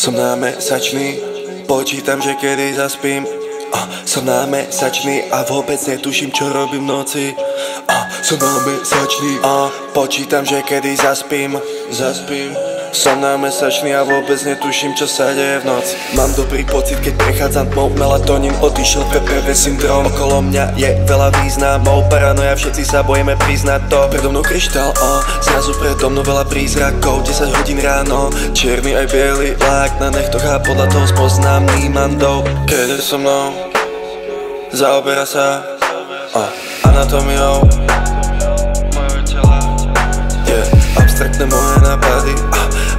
Som námesačný, počítam, že kedy zaspím. Som námesačný a vôbec netuším, čo robím v noci. Som námesačný a počítam, že kedy zaspím. Som námesačný a vôbec netuším, čo sa deje v noci. Mám dobrý pocit, keď prechádzam tmou, melatonín odišiel, PPV syndrom. Okolo mňa je veľa významov, paranoja, všetci sa bojíme priznať to. Predo mnou kryštál, zrazu predo mnou veľa prízrakov. 10 hodín ráno, čierny aj biely lák na nechtoch a podľa toho spoznám nímandov. Keď je so mnou, zaoberá sa anatómiou mojho tela. Abstraktné moje nápady,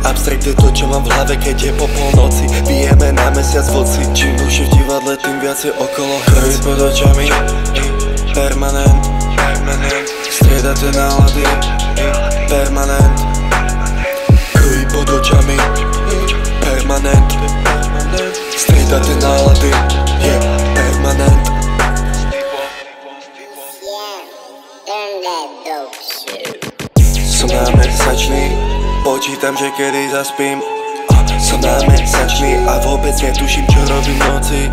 abstrakt je to, čo mám v hlave, keď je po polnoci. Bijeme na mesiac voci, čím dlhšie v divadle, tým viacej okolo. Krvi pod očami, permanent. Striedate nálady, permanent. Krvi pod očami, permanent. Striedate nálady, permanent. Som námesačný, počítam, že kedy zaspím. Som námesačný a vôbec netuším, čo robím v noci.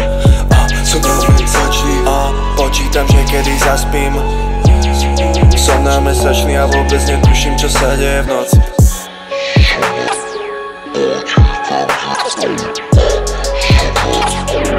Som námesačný a počítam, že kedy zaspím. Som námesačný a vôbec netuším, čo sa deje v noci. Počítam, že kedy zaspím.